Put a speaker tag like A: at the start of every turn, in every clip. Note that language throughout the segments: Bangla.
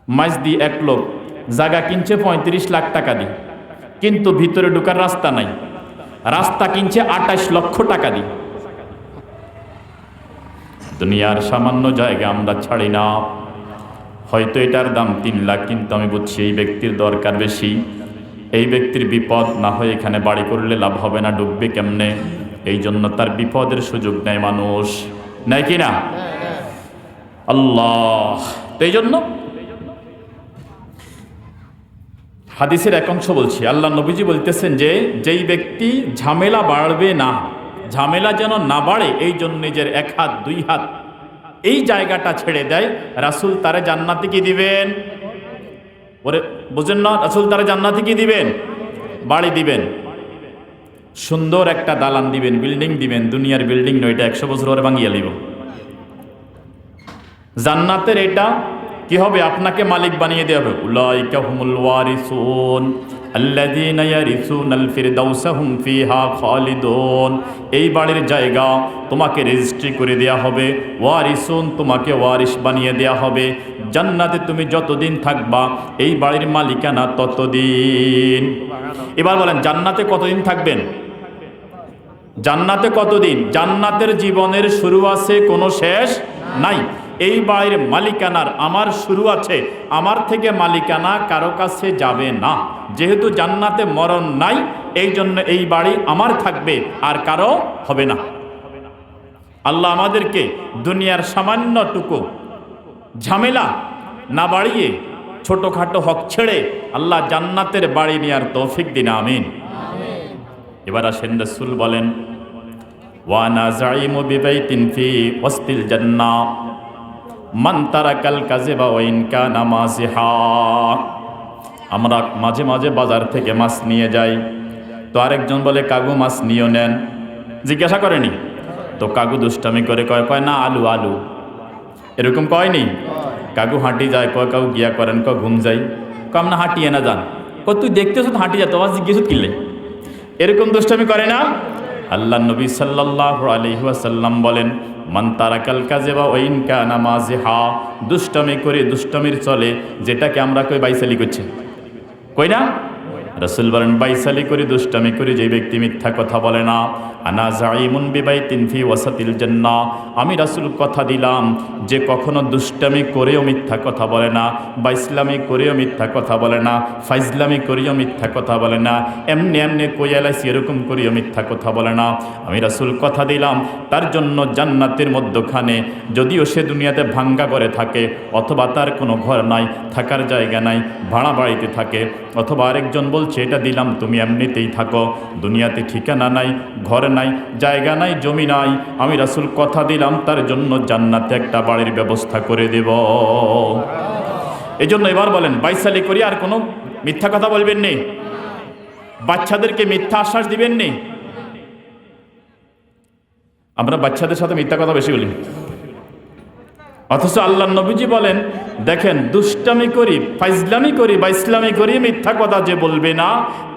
A: মাঝ দিয়ে এক লোক জায়গা কিনছে 35 লাখ টাকা দিয়ে, কিন্তু ভিতরে ঢোকার রাস্তা নাই, রাস্তা কিনছে 28 লক্ষ টাকা দিয়ে। দুনিয়ার সামান্য জায়গা আমরা ছাড়ি না। হয়তো এটার দাম 3 লাখ, কিন্তু আমি বুঝছি এই ব্যক্তির দরকার বেশি, এই ব্যক্তির বিপদ না হয় এখানে বাড়ি করলে লাভ হবে না, ডুববে কেমনে, এই জন্য তার বিপদের সুযোগ নেয় মানুষ, নেয় কি না? আল্লাহ। তো এই জন্য হাদিসের এক অংশ বলছি, আল্লাহ নবীজি বলতেছেন যে যেই ব্যক্তি ঝামেলা বাড়বে না, ঝামেলা যেন না বাড়ে, এই জন্য নিজের 1 হাত 2 হাত এই জায়গাটা ছেড়ে দেয়, রাসূল তারে জান্নাতে কি দিবেন? ওরে বুঝেন না, রাসূল তারে জান্নাতে কি দিবেন? বাড়ি দিবেন, সুন্দর একটা দালান দিবেন, বিল্ডিং দিবেন। দুনিয়ার বিল্ডিং নয়, এটা 100 বছর পরে ভাঙিয়ে লিব। জান্নাতের এটা কি হবে? আপনাকে মালিক বানিয়ে দেওয়া হবে। উলাইকা হুমুল ওয়ারিসুন আল্লাযীনা ইয়ারিসুনাল ফিরদাউসা হুম ফিহা খালিদুন। এই বাড়ির জায়গা তোমাকে রেজিস্ট্রি করে দেয়া হবে, ওয়ারিসুন তোমাকে ওয়ারিস বানিয়ে দেয়া হবে। জান্নাতে তুমি যতদিন থাকবা এই বাড়ির মালিকানা ততদিন। এবার বলেন জান্নাতে কতদিন থাকবেন? জান্নাতে কতদিন? জান্নাতের জীবনের শুরু আছে, কোনো শেষ নাই। এই বাড়ির মালিকানার আমার শুরু আছে, আমার থেকে মালিকানা কারো কাছে যাবে না। যেহেতু জান্নাতে মরণ নাই, এই জন্য এই বাড়ি আমার থাকবে, আর কারো হবে না। আল্লাহ আমাদেরকে দুনিয়ার সামান্যটুকু ঝামেলা না বাড়িয়ে ছোটখাটো হক ছেড়ে আল্লাহ জান্নাতের বাড়ি নেওয়ার তৌফিক দিন, আমিন। এবার আসেন, রাসূল বলেন ওয়ানা যাইমু বিবাইতিন ফি ওয়াসতিল জান্নাহ মান তারাকাল কাযিবা ওয়া ইন কানা মাযিহা। আমরা মাঝে মাঝে বাজার থেকে মাছ নিয়ে যাই, তো আরেকজন বলে কাগু মাছ নিও নেন, জিজ্ঞাসা করেনি তো কাগু দুষ্টামি করে কয় না আলু আলু, এরকম কয়নি? কাগু হাঁটি যায়, কয় কাগু গিয়া করেন, কয় ঘুম যাই, কম না হাঁটিয়ে না যান, কয় তুই দেখতেছ তো হাঁটি যা, তোমার জিজ্ঞেস কিনলে, এরকম দুষ্টামি করে না? আল্লাহ নবী সাল্লাল্লাহু আলাইহি ওয়াসাল্লাম বলেন মান তারাকাল কাযিবা ওয়া ইন কানা মাযিহা। দুষ্টামি করে, দুষ্টামির চলে, যেটাকে আমরা কই বাইসালি করছে, কই না? রাসূল বলেন বাইসালি করে, দুষ্টামি করে যে ব্যক্তি মিথ্যা কথা বলে না, আনা যাইমুন বিবাইতিন ফি ওয়াসাতিল জান্নাহ, আমি রাসূল কথা দিলাম যে কখনো দুষ্টামি করেও মিথ্যা কথা বলে না, বাইসলামি করেও মিথ্যা কথা বলে না, ফাইজলামি করেও মিথ্যা কথা বলে না, এমনি এমনি কইয়ালাইছি এরকম করেও মিথ্যা কথা বলে না, আমি রাসূল কথা দিলাম তার জন্য জান্নাতের মধ্যখানে, যদিও সে দুনিয়াতে ভাঙ্গা করে থাকে, অথবা তার কোনো ঘর নাই, থাকার জায়গা নাই, ভাড়া বাড়িতে থাকে, অথবা আরেকজন বলছে এটা দিলাম তুমি এমনিতেই থাকো, দুনিয়াতে ঠিকানা নাই, ঘর নাই, জায়গা নাই, জমি নাই, আমি রাসূল কথা দিলাম তার জন্য জান্নাতে একটা বাড়ির ব্যবস্থা করে দেব। এই জন্য এবার বলেন বাইসালি করি, আর কোনো মিথ্যা কথা বলবেন নি, বাচ্চাদেরকে মিথ্যা আশ্বাস দিবেন নি। আমরা বাচ্চাদের সাথে মিথ্যা কথা বেশি বলি, অথচ আল্লাহ নবীজি বলেন দেখেন দুষ্টামি করি, ফাইজলামি করি, বাইসলামি করি, মিথ্যা কথা যে বলবে না,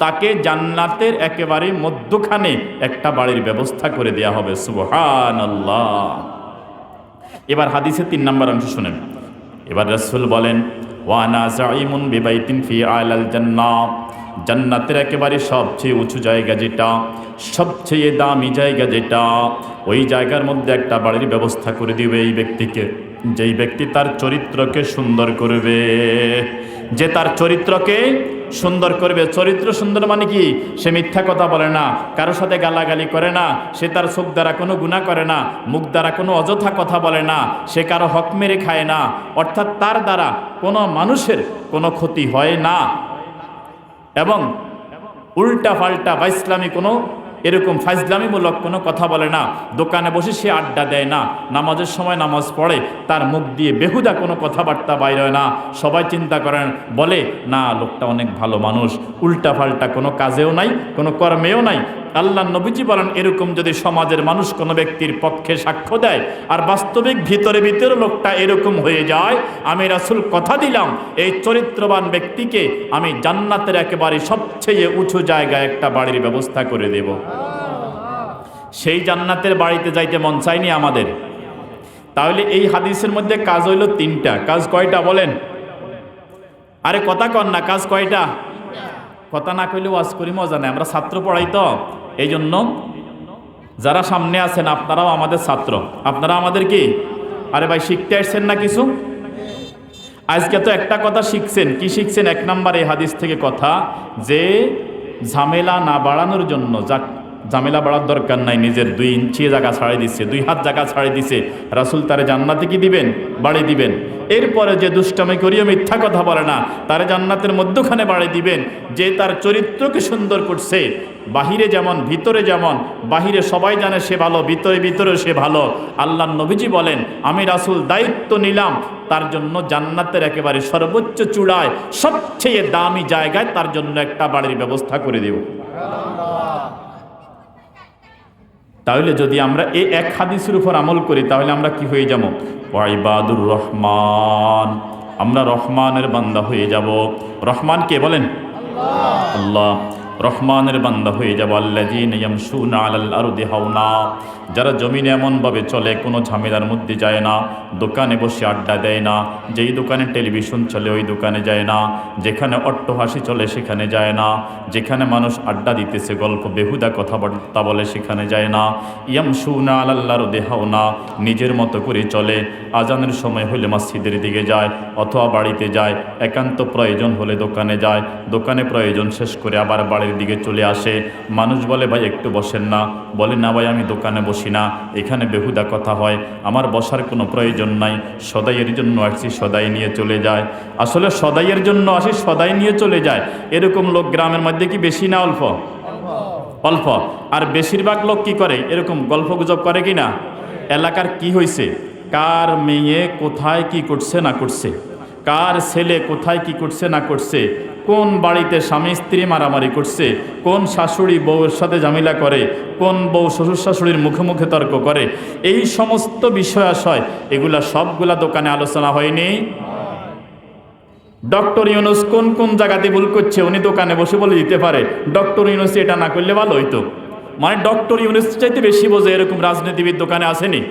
A: তাকে জান্নাতের একেবারে মধ্যখানে একটা বাড়ির ব্যবস্থা করে দেয়া হবে। সুবহানাল্লাহ। এবার হাদিসের 3 নম্বর অংশ শুনেন। এবার রাসূল বলেন ওয়ানা যাইমুন বিবাইতিন ফি আলাল জান্নাহ, জান্নাতের একেবারে সবচেয়ে উঁচু জায়গা যেটা, সবচেয়ে দামি জায়গা যেটা, ওই জায়গার মধ্যে একটা বাড়ির ব্যবস্থা করে দিবে এই ব্যক্তিকে, যেই ব্যক্তি তার চরিত্রকে সুন্দর করবে, যে তার চরিত্রকে সুন্দর করবে। চরিত্র সুন্দর মানে কি? সে মিথ্যা কথা বলে না, কারোর সাথে গালাগালি করে না, সে তার চোখ দ্বারা কোনো গুনাহ করে না, মুখ দ্বারা কোনো অযথা কথা বলে না, সে কারো হক মেরে খায় না, অর্থাৎ তার দ্বারা কোনো মানুষের কোনো ক্ষতি হয় না, এবং উল্টা পাল্টা বা ইসলামী কোনো এরকম ফাইজলামিমূলক কোনো কথা বলে না, দোকানে বসে সে আড্ডা দেয় না, নামাজের সময় নামাজ পড়ে, তার মুখ দিয়ে বেহুদা কোনো কথাবার্তা বাইর হয় না, সবাই চিন্তা করেন বলে না লোকটা অনেক ভালো মানুষ, উল্টা পাল্টা কোনো কাজেও নাই, কোনো কর্মেও নাই। আল্লাহ নবীজি বলেন এরকম যদি সমাজের মানুষ কোনো ব্যক্তির পক্ষে সাক্ষ্য দেয়, আর বাস্তবিক ভিতরে ভিতরে লোকটা এরকম হয়ে যায়, আমি রাসূল কথা দিলাম এই চরিত্রবান ব্যক্তিকে আমি জান্নাতের একেবারে সবচেয়ে উঁচু জায়গায় একটা বাড়ির ব্যবস্থা করে দেব। সেই জান্নাতের বাড়িতে যাইতে মন চাইনি আমাদের? তাহলে এই হাদিসের মধ্যে কাজ হইল 3টা। কাজ কয়টা বলেন? আরে কথা কন না, কাজ কয়টা? কথা না কইলে ওয়াজ করি মজা নেই। আমরা ছাত্র পড়াই তো, এই জন্য যারা সামনে আছেন আপনারাও আমাদের ছাত্র, আপনারা আমাদের কি? আরে ভাই শিখতে আসছেন না কিছু? আজকে তো একটা কথা শিখছেন। কি শিখছেন? 1 নাম্বার এই হাদিস থেকে কথা, যে ঝামেলা না বাড়ানোর জন্য, ঝামেলা বাড়ার দরকার নাই, নিজের 2 ইঞ্চি জায়গা ছাড়াই দিচ্ছে, 2 হাত জায়গা ছাড়াই দিছে, রাসূল তারে জান্নাতে কি দিবেন? বাড়ি দিবেন। এরপরে যে দুষ্টামি করিও মিথ্যা কথা বলে না, তারে জান্নাতের মধ্যখানে বাড়ি দিবেন। যে তার চরিত্রকে সুন্দর করছে, বাহিরে যেমন ভিতরে যেমন, বাহিরে সবাই জানে সে ভালো, ভিতরে সে ভালো। আল্লাহর নবীজি বলেন, আমি রাসূল দায়িত্ব নিলাম তার জন্য জান্নাতের একেবারে সর্বোচ্চ চূড়ায় সবচেয়ে দামি জায়গায় তার জন্য একটা বাড়ির ব্যবস্থা করে দেব। তাহলে যদি আমরা এই এক হাদিসের উপর আমল করি, তাহলে আমরা কি হয়ে যাব? ওয়াইবাদুর রহমান, আমরা রহমানের বান্দা হয়ে যাব। রহমান কে বলেন? আল্লাহ। রহমানের বান্দা হয়ে যাব। আল্লাযীনা ইয়ামশুনা আলাল আরদি হাওনা, যারা জমিনে এমনভাবে চলে কোনো ঝামেলার মধ্যে যায় না, দোকানে বসে আড্ডা দেয় না, যেই দোকানে টেলিভিশন চলে ওই দোকানে যায় না, যেখানে অট্টহাসি চলে সেখানে যায় না, যেখানে মানুষ আড্ডা দিতেছে গল্প বেহুদা কথাবার্তা বলে সেখানে যায় না। ইয়ামশুনা আলাল আরদি হাওনা, নিজের মতো করে চলে। আজানের সময় হলে মসজিদের দিকে যায় অথবা বাড়িতে যায়, একান্ত প্রয়োজন হলে দোকানে যায়, দোকানে প্রয়োজন শেষ করে আবার বাড়ির দিকে চলে আসে। মানুষ বলে ভাই একটু বসেন না, বলে না ভাই আমি দোকানে বসি না, এখানে বেহুদা কথা হয়, আমার বসার কোনো প্রয়োজন নাই, সদাইয়ের জন্য আসছি, সদাই নিয়ে চলে যায়। আসলে সদাইয়ের জন্য আসি, সদাই নিয়ে চলে যায়। এরকম লোক গ্রামের মধ্যে কি বেশি না অল্প? অল্প। আর বেশিরভাগ লোক কি করে? এরকম গল্প গুজব করে কি না? এলাকার কি হয়েছে, কার মেয়ে কোথায় কি করছে না করছে, কার ছেলে কোথায় কি করছে না করছে, কোন বাড়িতে স্বামী স্ত্রী মারামারি করছে, কোন শাশুড়ি বউয়ের সাথে ঝামেলা করে, কোন বউ শ্বশুর শাশুড়ির মুখে মুখে তর্ক করে, এই সমস্ত বিষয়াশয় এগুলা সবগুলা দোকানে আলোচনা হয়নি। ডক্টর ইউনুস কোন কোন জায়গাতে ভুল করছে উনি দোকানে বসে বলে দিতে পারে, ডক্টর ইউনুস এটা না করলে ভালো হইতো। মানে ডক্টর ইউনুস চাইতে বেশি বোঝে এরকম রাজনীতিবিদ দোকানে আসেনি?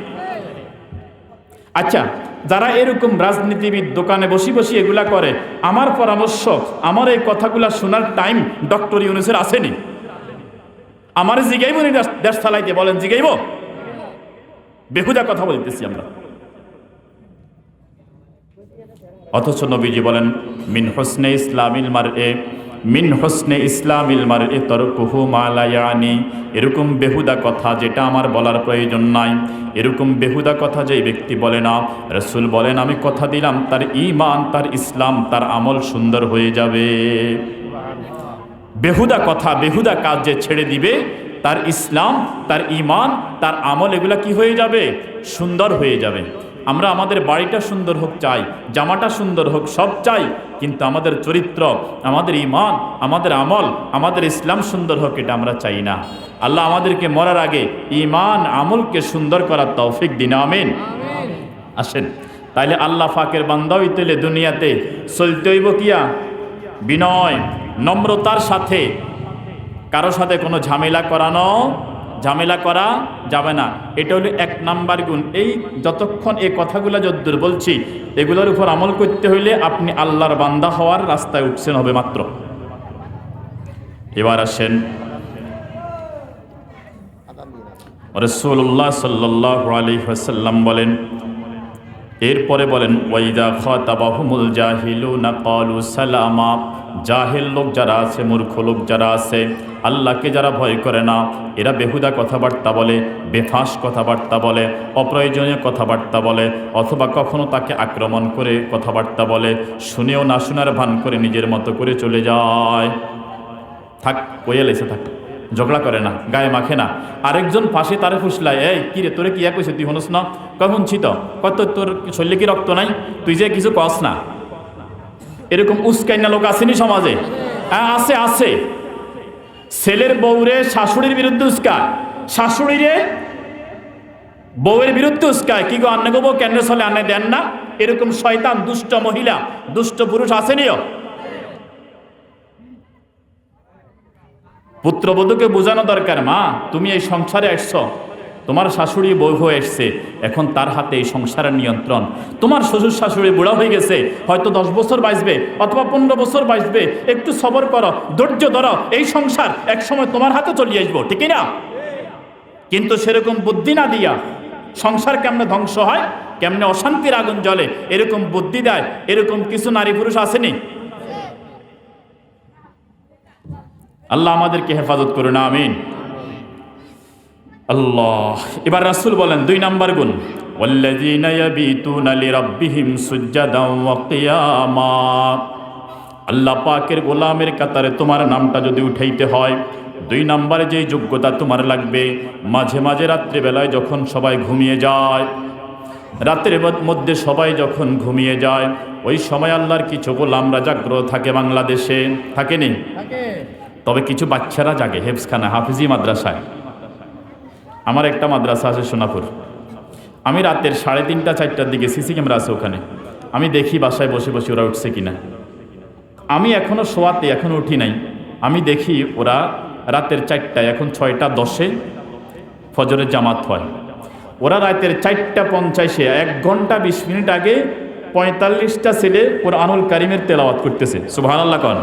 A: আচ্ছা, যারা এরকম রাজনীতিবিদ দোকানে বসি বসি এগুলা করে, আমার পরামর্শ, আমার এই কথাগুলা শোনার টাইম ডক্টর ইউনুসের আসেনি। আমার জিগাইব নি দেশ চালাইতে? বলেন জিগাইব? বেহুদা কথা বলতেছি আমরা। অথচ নবীজি বলেন মিন হুসনে ইসলামিল মারএ, মিন হুসনে ইসলামিল মারএ তারকুহু মা লা ইয়ানি। এরকম বেহুদা কথা যেটা আমার বলার প্রয়োজন নাই, এরকম বেহুদা কথা যেই ব্যক্তি বলে না, রাসূল বলেন আমি কথা দিলাম তার ঈমান, তার ইসলাম, তার আমল সুন্দর হয়ে যাবে। বেহুদা কথা, বেহুদা কাজ যে ছেড়ে দিবে, তার ইসলাম, তার ঈমান, তার আমল এগুলা কি হয়ে যাবে? সুন্দর হয়ে যাবে। আমরা আমাদের বাড়িটা সুন্দর হোক চাই, জামাটা সুন্দর হোক সব চাই, কিন্তু আমাদের চরিত্র, আমাদের ঈমান, আমাদের আমল, আমাদের ইসলাম সুন্দর হোক এটা আমরা চাই না। আল্লাহ আমাদেরকে মরার আগে ঈমান আমলকে সুন্দর করার তৌফিক দিন, আমিন। আসেন, তাইলে আল্লাহ পাকের বান্দা হইতে হলে দুনিয়াতে চলতে হইব কিয়া? বিনয় নম্রতার সাথে, কারো সাথে কোনো ঝামেলা করা যাবে না। এটা হলো 1 নাম্বার গুণ। এই যতক্ষণ এই কথাগুলো যদ্দূর বলছি, এগুলোর উপর আমল করতে হইলে আপনি আল্লাহর বান্দা হওয়ার রাস্তায় উঠছেন হবে মাত্র। এবার আসেন, রাসূলুল্লাহ সাল্লাল্লাহু আলাইহি ওয়াসাল্লাম বলেন, এরপরে বলেন ওয়াইদা খাতাবাহুমুল জাহিলুনা ক্বালু সালামা। জাহেল লোক যারা আছে, মূর্খ লোক যারা আছে, আল্লাহকে যারা ভয় করে না, এরা বেহুদা কথাবার্তা বলে, বেফাঁস কথাবার্তা বলে, অপ্রয়োজনীয় কথাবার্তা বলে, অথবা কখনো তাকে আক্রমণ করে কথাবার্তা বলে, শুনেও না শোনার ভান করে নিজের মতো করে চলে যায়। থাক, কইয়া লেছে থাক, ঝগড়া করে না, গায়ে মাখে না। আরেকজন পাশে তারে ফুসলায়, এই কি রে তোরে কি কইছে তুই হনস না? কখন ছিত কত তোর শরীরে কি রক্ত নাই, তুই যে কিছু কস না। এরকম উস্কাইনা লোক আসেনি সমাজে? হ্যাঁ আছে, আছে। ছেলের বউরে শাশুড়ির বিরুদ্ধে উস্কায়, শাশুড়িরে বউয়ের বিরুদ্ধে উস্কায়, কি গো আন্নে গো বউ কেন চলে আন্নে দেন না? এরকম শয়তান দুষ্ট মহিলা, দুষ্ট পুরুষ আসেনিও? পুত্রবধূকে বোঝানো দরকার, মা তুমি এই সংসারে আসছো, তোমার শাশুড়ি বউ হয়ে এসছে, এখন তার হাতে এই সংসারের নিয়ন্ত্রণ। তোমার শ্বশুর শাশুড়ি বুড়া হয়ে গেছে, হয়তো 10 বছর বাঁচবে অথবা 15 বছর বাঁচবে, একটু সবর করো, ধৈর্য ধরো, এই সংসার একসময় তোমার হাতে চলে আসবো, ঠিক না? কিন্তু সেরকম বুদ্ধি না দিয়া সংসার কেমনে ধ্বংস হয়, কেমনে অশান্তির আগুন জ্বলে, এরকম বুদ্ধি দেয় এরকম কিছু নারী পুরুষ আসেনি? আল্লাহ আমাদেরকে হেফাজত করুন, আমিন। আল্লাহ। এবার রাসূল বলেন 2 নম্বর গুণ, ওয়াল্লাযীনা ইয়াবিতুনা লিরাব্বিহিম সুজ্জাদান ওয়া কিয়ামা। আল্লাহ পাকের গোলামের কাতারে তোমার নামটা যদি উঠাইতে হয়, 2 নম্বরে যেই যোগ্যতা তোমার লাগবে, মাঝে মাঝে রাত্রিবেলায় যখন সবাই ঘুমিয়ে যায়, রাতের মধ্যে সবাই যখন ঘুমিয়ে যায়, ওই সময় আল্লাহর কিছু গোলামরা জাগ্রত থাকে। বাংলাদেশে থাকেনি? তবে কিছু বাচ্চারা জাগে হেফজখানা, হাফিজি মাদ্রাসায়। আমার একটা মাদ্রাসা আছে সোনাপুর, আমি রাতের 3:30 4টার দিকে, সিসি ক্যামেরা আছে ওখানে, আমি দেখি বাসায় বসে বসে ওরা উঠছে কিনা। আমি এখনও শোয়াতে, এখনও উঠি নাই, আমি দেখি ওরা রাতের 4টায়, এখন 6:10-এ ফজরের জামাত হয়, ওরা রাতের 4:50-এ 1 ঘন্টা 20 মিনিট আগে 45টা ছেলে কোরআনুল কারীমের তেলাওয়াত করতেছে। সুবহানাল্লাহ কোন।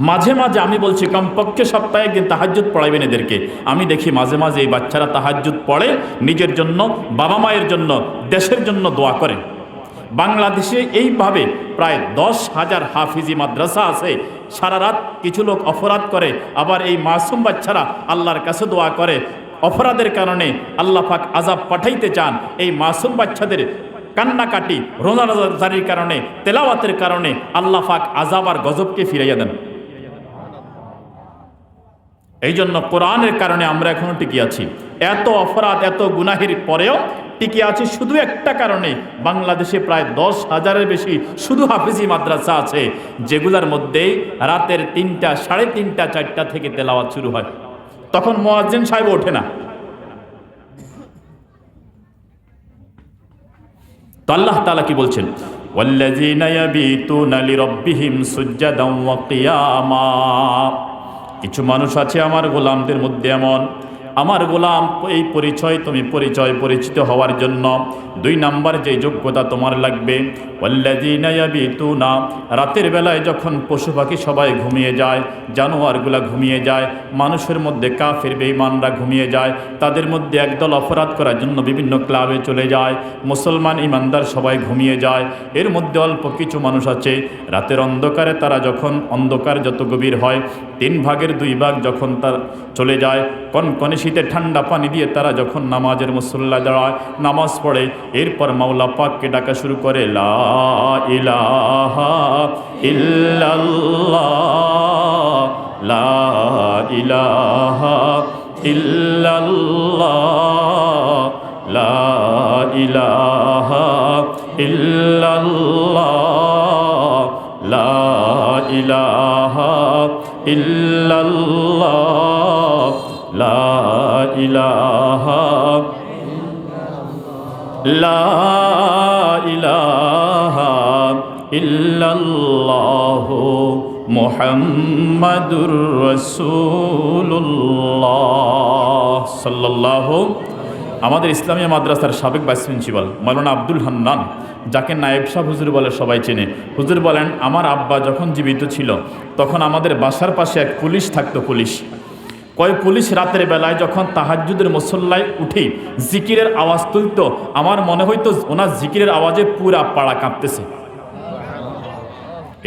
A: মাঝে মাঝে আমি বলছি কমপক্ষে সপ্তাহে একদিন তাহাজ্জুদ পড়াইবেন এদেরকে। আমি দেখি মাঝে মাঝে এই বাচ্চারা তাহাজ্জুদ পড়ে, নিজের জন্য, বাবা মায়ের জন্য, দেশের জন্য দোয়া করে। বাংলাদেশে এইভাবে প্রায় 10,000 হাফিজি মাদ্রাসা আছে। সারা রাত কিছু লোক অপরাধ করে, আবার এই মাসুম বাচ্চারা আল্লাহর কাছে দোয়া করে। অপরাধের কারণে আল্লাহ পাক আযাব পাঠাইতে চান, এই মাসুম বাচ্চাদের কান্নাকাটি, রোজাদারির কারণে, তেলাওয়াতের কারণে আল্লাহ পাক আযাব আর গজবকে ফিরাইয়া দেন। এই জন্য কোরআনের কারণে আমরা এখনো টিকে আছি। এত অপরাধ, এত গুনাহের পরেও টিকে আছি শুধু একটা কারণে, বাংলাদেশে প্রায় 10,000-এর বেশি শুধু হাফিজি মাদ্রাসা আছে, যেগুলোর মধ্যে রাতের 3টা, 3:30, 4টা থেকে তেলাওয়াত শুরু হয়। তখন মুয়াজ্জিন সাহেব ওঠে না। তো আল্লাহ তাআলা কি বলছেন? ওয়াল্লাযীনা ইয়াবিতুনা লিরাব্বিহিম সুজ্জাদান ওয়া কিয়ামা। কিছু মানুষ আছে আমার গোলামদের মধ্যে এমন, আমার গোলাম এই পরিচয়, তুমি পরিচিত হওয়ার জন্য 2 নম্বর যে যোগ্যতা তোমার লাগবে, ওয়াল্লাযীনা ইয়াবিতুনা, রাতের বেলায় যখন পশু পাখি সবাই ঘুমিয়ে যায়, জানোয়ারগুলা ঘুমিয়ে যায়, মানুষের মধ্যে কাফের বেঈমানরা ঘুমিয়ে যায়, তাদের মধ্যে একদল অপরাধ করার জন্য বিভিন্ন ক্লাবে চলে যায়, মুসলমান ইমানদার সবাই ঘুমিয়ে যায়। এর মধ্যে অল্প কিছু মানুষ আছে, রাতের অন্ধকারে তারা যখন, অন্ধকার যত গভীর হয়, 3 ভাগের 2 ভাগ যখন তার চলে যায়, কনকনে শীতে ঠান্ডা পানি দিয়ে তারা যখন নামাজের মুসল্লায় দাঁড়ায়, নামাজ পড়ে, এরপর মাওলা পাককে ডাকা শুরু করে, লা ইলাহা ইল্লাল্লাহ, লা ইলাহা ইল্লাল্লাহ, লা ইলাহা ইল্লাল্লাহ, লা ইলাহা ইল্লাল্লাহ, লা ইলাহা, লা ইলাহা ইল্লাল্লাহ মুহাম্মাদুর রাসূলুল্লাহ সাল্লাল্লাহু। আমাদের ইসলামিয়া মাদ্রাসার সাবেক ভাইস প্রিন্সিপাল মাওলানা আব্দুল হান্নান, যাকে নায়েব সাহেব হুজুর বলে সবাই চেনে, হুজুর বলেন, আমার আব্বা যখন জীবিত ছিল তখন আমাদের বাসার পাশে এক পুলিশ থাকতো। পুলিশ রাতের বেলায় যখন তাহাজ্জুদের মুসল্লায় উঠে জিকিরের আওয়াজ তুলত, আমার মনে হইতো ওনার জিকিরের আওয়াজে পুরা পাড়া কাঁপতেছে।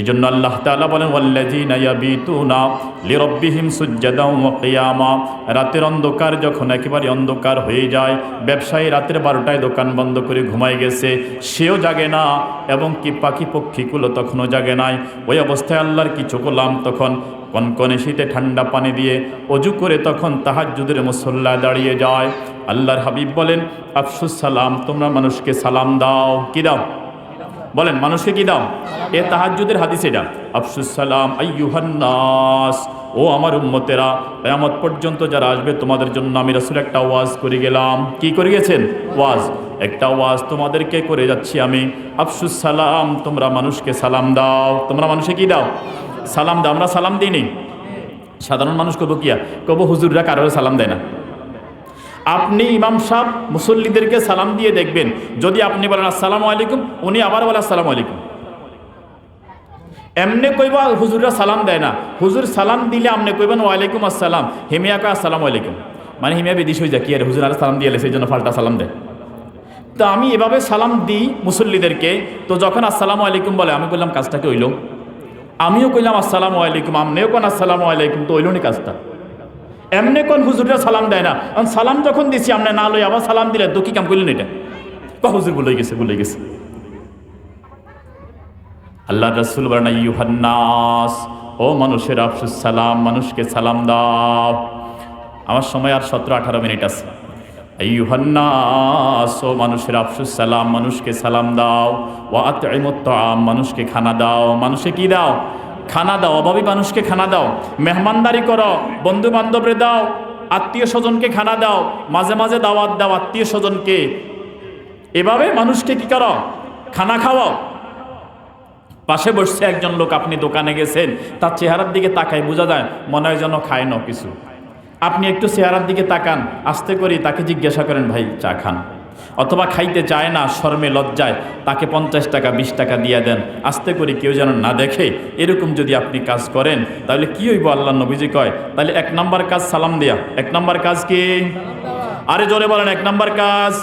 A: এই জন্য আল্লাহ তাআলা বলেন, ওয়াল্লাযীনা ইয়াবিতুনা লিরাব্বিহিম সুজ্জাদান ওয়া কিয়ামা। রাতের অন্ধকার যখন একেবারে অন্ধকার হয়ে যায়, ব্যবসায়ী রাতের 12টায় দোকান বন্ধ করে ঘুমায় গেছে, সেও জাগে না, এবং কি পাখি পক্ষীগুলো তখনও জাগে নাই। ওই অবস্থায় আল্লাহর কিছু গোলাম তখন কনকনে শীতে ঠান্ডা পানি দিয়ে অজু করে তখন তাহাজ্জুদের মুসল্লায় দাঁড়িয়ে যায়। আল্লাহর হাবিব বলেন, আফসুস সালাম, তোমরা মানুষকে সালাম দাও। কি দাও? বলেন, মানুষকে কি দাও? এ তাহাজ্জুদের হাদিস এটা। আফসুস সালাম আইয়ুহান নাস, ও আমার উম্মতেরা, কিয়ামত পর্যন্ত যারা আসবে তোমাদের জন্য আমি রাসূল একটা ওয়াজ করে গেলাম। কি করে গেছেন? ওয়াজ। একটা ওয়াজ তোমাদেরকে করে যাচ্ছি আমি। আফসুস সালাম, তোমরা মানুষকে সালাম দাও। তোমরা মানুষকে কি দাও? সালাম দাও। আমরা সালাম দিইনি। সাধারণ মানুষ কব কিয়া, কব হুজুররা কারোর সালাম দেয় না। আপনি ইমাম সাহেব মুসল্লিদেরকে সালাম দিয়ে দেখবেন, যদি আপনি বলেন আসসালামু আলাইকুম, উনি আবার বলে আসসালামু আলাইকুম। এমনি কইবা হুজুররা সালাম দেয় না, হুজুর সালাম দিলে আপনি কইবেন ওয়ালাইকুম আসসালাম, হেমিয়া কয় আসসালামু আলাইকুম, মানে হেমিয়া বিদিশ হয়ে যায় কি আর হুজুর আর সালাম দিয়ে সেই জন্য ফাল্টা সালাম দেয়। তো আমি এভাবে সালাম দিই মুসল্লিদেরকে, তো যখন আসসালামু আলাইকুম বলে আমি বললাম কাজটাকে হইল, আমিও কইলাম আসসালামু আলাইকুম, আমনেও কোন আসসালামু আলাইকুম, তো হইল নি কাজটা। এমনি কোন হুজুররা সালাম দেয় না, কারণ সালাম যখন দিছি আপনি না লই আবার সালাম দিলে তো কি কাম করলেন এটা, হুজুর ভুলে গেছে। আল্লাহ রাসূল বলেন ইউহান্নাস, ও মানুষের আফসুস সালাম, মানুষকে সালাম দাও। আমার সময় আর 17-18 মিনিট আছে। ইউহান্নাস, ও মানুষের আফসুস সালাম, মানুষকে সালাম দাও। ওয়া আতইমুত তাআম, মানুষকে খানা দাও। মানুষে কি দাও? খানা দাও। অভাবী মানুষকে খানা দাও, মেহমানদারি করো, বন্ধু বান্ধবরে দাও, আত্মীয় স্বজনকে খানা দাও, মাঝে মাঝে দাওয়াত দাও আত্মীয় স্বজনকে। এভাবে মানুষকে কি করো? খানা খাওয়াও। পাশে বসছে একজন লোক, আপনি দোকানে গেছেন, তার চেহারার দিকে তাকায়, বোঝা যায় মনে হয় যেন খায় না কিছু। আপনি একটু চেহারার দিকে তাকান, আস্তে করে তাকে জিজ্ঞাসা করেন ভাই চা খান, অথবা খাইতে চায় না শর্মে লজ্জায়, তাকে 50 টাকা 20 টাকা দিয়ে দেন, আস্তে করে কেউ যেন না দেখে। এরকম যদি আপনি কাজ করেন তাহলে কি হইব? আল্লাহ নবীজি কয় তাহলে 1 নম্বর কাজ সালাম দেয়া। 1 নম্বর কাজ কি? আরে জোরে বলেন। 1 নম্বর কাজ।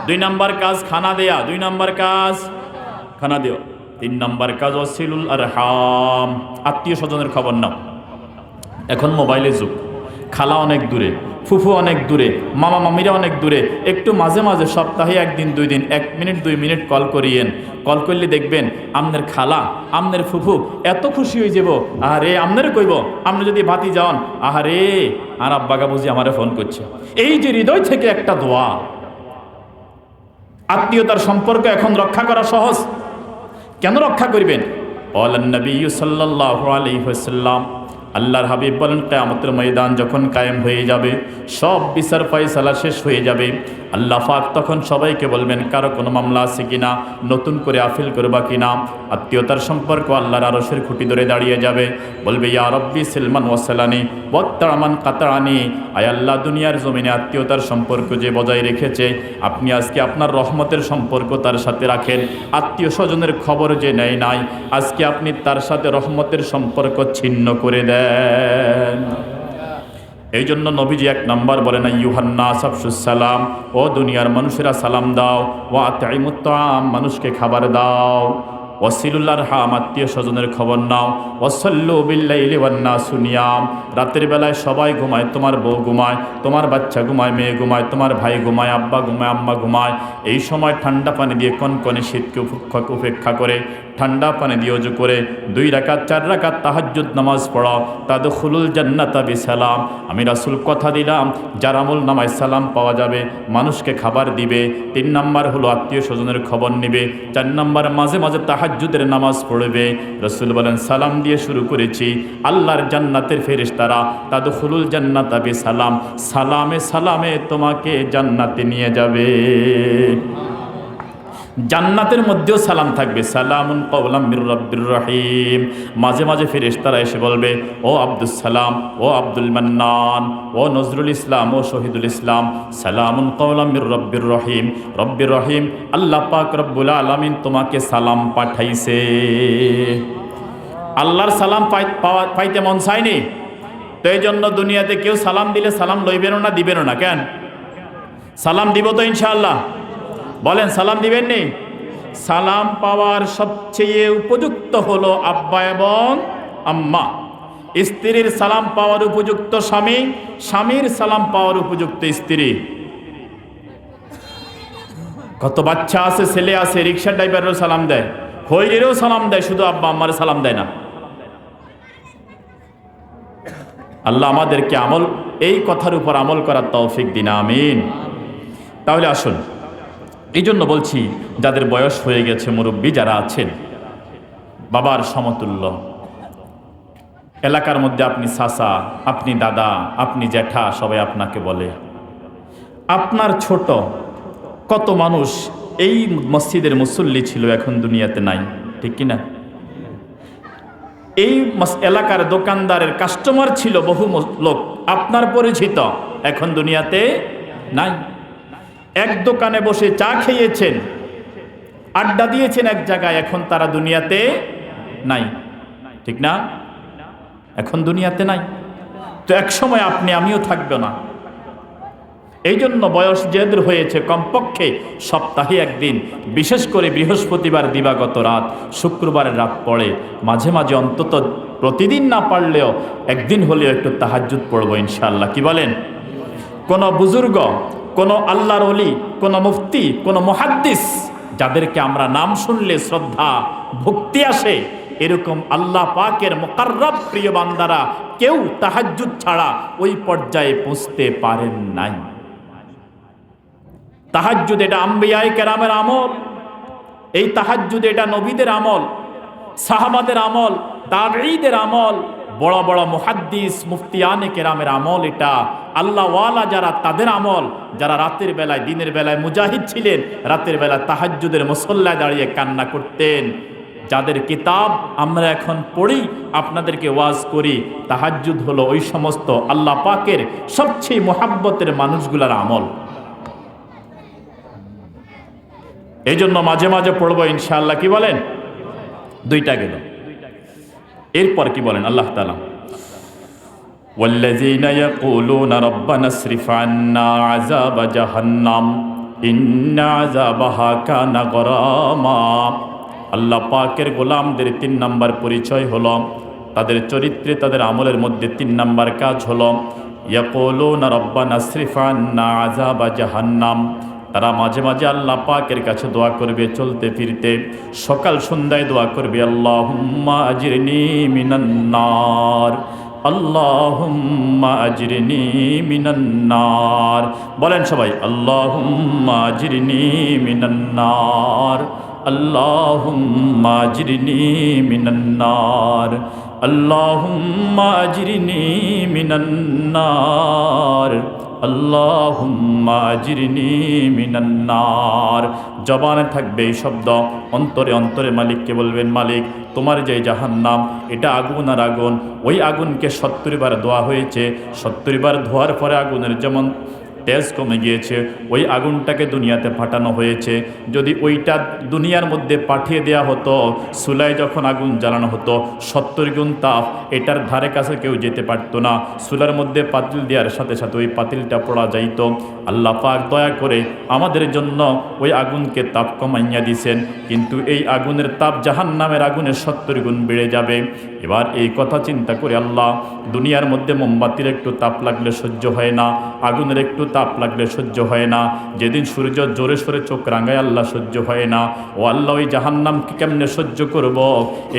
A: 2 নম্বর কাজ খানা দেয়া। 2 নম্বর কাজ খানা দেওয়া। 3 নম্বর কাজ ওয়াসিলুল আরহাম, আত্মীয় স্বজনের খবর নাও। এখন মোবাইলের যুগ, খালা অনেক দূরে, ফুফু অনেক দূরে, মামা মামিরা অনেক দূরে, একটু মাঝে মাঝে সপ্তাহে 1 দিন 2 দিন 1 মিনিট 2 মিনিট কল করিয়েন। কল করলে দেখবেন আমনের খালা আমনের ফুফু এত খুশি হয়ে যাব, আরে আমনের কইব আপনি যদি ভাতি যান, আহারে আর আব্বাগা বুঝি আমারে ফোন করছে। এই যে হৃদয় থেকে একটা দোয়া। আত্মীয়তার সম্পর্ক এখন রক্ষা করা সহজ। কেন রক্ষা করবেন? বলেন নবী সাল্লাল্লাহু আলাইহি ওয়াসাল্লাম, আল্লাহর হাবিব বলেন কিয়ামতের ময়দান যখন কায়েম হয়ে যাবে, সব বিচার ফয়সালা শেষ হয়ে যাবে, আল্লাহ পাক তখন সবাইকে বলবেন কারো কোনো মামলা আছে কিনা, নতুন করে আপিল করবা কিনা। আত্মীয়তার সম্পর্ক আল্লাহর আরশের খুঁটি ধরে দাঁড়িয়ে যাবে, বলবে ইয়া রব্বি সিলমান ওয়াসালানি ওয়াত্তামান কাতানি, আয় আল্লাহ দুনিয়ার জমিনে আত্মীয়তার সম্পর্ক যে বজায় রেখেছে, আপনি আজকে আপনার রহমতের সম্পর্ক তার সাথে রাখেন। আত্মীয় স্বজনের খবর যে নেয় নাই, আজকে আপনি তার সাথে রহমতের সম্পর্ক ছিন্ন করে দেন। এই জন্য নবীজি 1 নম্বর বলেন ইউহান্নাস আফশুস সালাম, ও দুনিয়ার মানুষেরা সালাম দাও। ওয়া আতইমুত তাআম, মানুষকে খাবার দাও। ওয়াসিলুল আরহাম, আত্মীয় স্বজনের খবর নাও। ওয়াসাল্লু বিল্লাইলি ওয়ান নাসু নিয়াম, রাতের বেলায় সবাই ঘুমায়, তোমার বউ ঘুমায়, তোমার বাচ্চা ঘুমায়, মেয়ে ঘুমায়, তোমার ভাই ঘুমায়, আব্বা ঘুমায়, আম্মা ঘুমায়। এই সময় ঠান্ডা পানি দিয়ে কনকনে শীতকে উপেক্ষা করে ঠান্ডা পানি দিয়ে ওযু করে 2 রাকাত 4 রাকাত তাহাজ্জুদ নামাজ পড়াও। তাদখুলুল জান্নাতা বিসালাম, আমি রাসূল কথা দিলাম যার আমল নামায় সালাম পাওয়া যাবে, মানুষকে খাবার দিবে। 3 নম্বর হলো আত্মীয় স্বজনের খবর নেবে। 4 নম্বর মাঝে মাঝে তাহাজ্জুদের নামাজ পড়বে। রাসূল বলেন সালাম দিয়ে শুরু করেছি, আল্লাহর জান্নাতের ফেরেশতারা তাদখুলুল জান্নাতা বিসালাম, সালামে সালামে তোমাকে জান্নাতে নিয়ে যাবে। জান্নাতের মধ্যেও সালাম থাকবে, সালামুন কাওলাম মির রাব্বির রহিম। মাঝে মাঝে ফেরেশতারা এসে বলবে ও আব্দুস সালাম, ও আব্দুল মান্নান, ও নজরুল ইসলাম, ও শহীদুল ইসলাম, সালামুন কাওলাম মির রাব্বির রহিম। রব্বির রহিম আল্লাহ পাক রব্বুল আলামিন তোমাকে সালাম পাঠাইছে। আল্লাহর সালাম পাইতে মন চায়নি, তো এই জন্য দুনিয়াতে কেউ সালাম দিলে সালাম লইবেনও না, দিবেনও না। কেন? সালাম দিব তো ইনশাআল্লাহ, বলেন সালাম দিবেন নি? সালাম পাওয়ার সবচেয়ে উপযুক্ত হলো আব্বা এবং আম্মা। স্ত্রীর সালাম পাওয়ার উপযুক্ত স্বামী, স্বামীর সালাম পাওয়ার উপযুক্ত স্ত্রী। কত বাচ্চা আছে, ছেলে আছে, রিক্সা ড্রাইভারেরও সালাম দেয়, হইরেরও সালাম দেয়, শুধু আব্বা আম্মার সালাম দেয় না। আল্লাহ আমাদেরকে এই কথার উপর আমল করার তৌফিক দিন, আমিন। তাহলে আসুন, এই জন্য বলছি যাদের বয়স হয়ে গেছে, মুরব্বী যারা আছেন, বাবার সমতুল্য, এলাকার মধ্যে আপনি চাচা, আপনি দাদা, আপনি জ্যাঠা, সবাই আপনাকে বলে। আপনার ছোট কত মানুষ এই মসজিদের মুসল্লি ছিল, এখন দুনিয়াতে নাই, ঠিক কিনা? এই এলাকার দোকানদারের কাস্টমার ছিল বহু লোক, আপনার পরিচিত, এখন দুনিয়াতে নাই। এক দোকানে বসে চা খেয়েছেন, আড্ডা দিয়েছেন এক জায়গায়, এখন তারা দুনিয়াতে নাই, ঠিক না? এখন দুনিয়াতে নাই, তো এক সময় আপনি আমিও থাকবে না। এই জন্য বয়স যেদের হয়েছে কমপক্ষে সপ্তাহে একদিন, বিশেষ করে বৃহস্পতিবার দিবাগত রাত, শুক্রবারের রাত পড়ে, মাঝে মাঝে অন্তত প্রতিদিন না পারলেও একদিন হলেও একটু তাহাজ্জুদ পড়বো ইনশাআল্লাহ। কি বলেন? কোন বুজুর্গ, কোন আল্লাহর ওলি, কোন মুফতি, কোন মুহাদ্দিস, যাদেরকে আমরা নাম শুনলে শ্রদ্ধা ভক্তি আসে, এরকম আল্লাহ পাকের মুকাররব প্রিয় বান্দারা কেউ তাহাজ্জুদ ছাড়া ওই পর্যায়ে পৌঁছতে পারেন নাই। তাহাজ্জুদ এটা আম্বিয়ায়ে কেরামের আমল, এই তাহাজ্জুদ এটা নবীদের আমল, সাহাবাদের আমল, তাবেঈদের আমল, বড় বড় মুহাদ্দিস মুফতিয়ানে কেরামের আমল, এটা আল্লাহওয়ালা যারা তাদের আমল, যারা রাতের বেলায় দিনের বেলায় মুজাহিদ ছিলেন, রাতের বেলায় তাহাজ্জুদের মুসল্লায় দাঁড়িয়ে কান্না করতেন, যাদের কিতাব আমরা এখন পড়ি, আপনাদেরকে ওয়াজ করি, তাহাজ্জুদ হলো ওই সমস্ত আল্লাহ পাকের সবচেয়ে মুহাব্বতের মানুষগুলার আমল। এই জন্য মাঝে মাঝে পড়বো ইনশাআল্লাহ। কি বলেন? দুইটা গেল, এরপর কি বলেন আল্লাহ তাআলা? ওয়াল্লাযীনা ইয়াকুলুনা রাব্বানা ইসরিফ আন্না আযাবা জাহান্নাম ইন্না আযাবাহা কানা গরামা। আল্লাহ পাকের গোলামদের 3 নাম্বার পরিচয় হলো, তাদের চরিত্রে তাদের আমলের মধ্যে 3 নাম্বার কাজ হলো ইয়াকুলুনা রাব্বানা ইসরিফ আন্না আযাবা জাহান্নাম। তারা মাঝে মাঝে আল্লাহ পাকের কাছে দোয়া করবে, চলতে ফিরতে সকাল সন্ধ্যায় দোয়া করবে, আল্লাহুম্মা আজরিনি মিনান নার, আল্লাহুম্মা আজরিনি মিনান নার। বলেন সবাই, আল্লাহুম্মা আজরিনি মিনান নার, আল্লাহুম্মা আজরিনি মিনান নার, আল্লাহুম্মা আজরিনি মিনান নার, আল্লাহুম্মা আজরিনি মিনান নার। জবানে থাকবে এই শব্দ, অন্তরে অন্তরে মালিককে বলবেন, মালিক তোমার যে জাহান্নাম, এটা আগুন আর আগুন, ওই আগুনকে 70 বার ধোয়া হয়েছে, 70 বার ধোয়ার পরে আগুনের যেমন তেজ কমে গিয়েছে, ওই আগুনটাকে দুনিয়াতে পাঠানো হয়েছে। যদি ওইটা দুনিয়ার মধ্যে পাঠিয়ে দেয়া হতো, চুলায় যখন আগুন জ্বালানো হতো, 70 গুণ তাপ, এটার ধারে কাছে কেউ যেতে পারতো না। চুলার মধ্যে পাতিল দেওয়ার সাথে সাথে ওই পাতিলটা পোড়া যাইত। আল্লাহ পাক দয়া করে আমাদের জন্য ওই আগুনকে তাপ কমাইয়া দিছেন, কিন্তু এই আগুনের তাপ জাহান্নামের আগুনের 70 গুণ বেড়ে যাবে। এবার এই কথা চিন্তা করে আল্লাহ, দুনিয়ার মধ্যে মোমবাতির একটু তাপ লাগলে সহ্য হয় না, আগুনের একটু তাপ লাগলে সহ্য হয় না, যেদিন সূর্য জোরে সোরে চোখ রাঙায় আল্লাহ সহ্য হয় না। ও আল্লাহ, ওই জাহান্নামকে কেমনে সহ্য করব?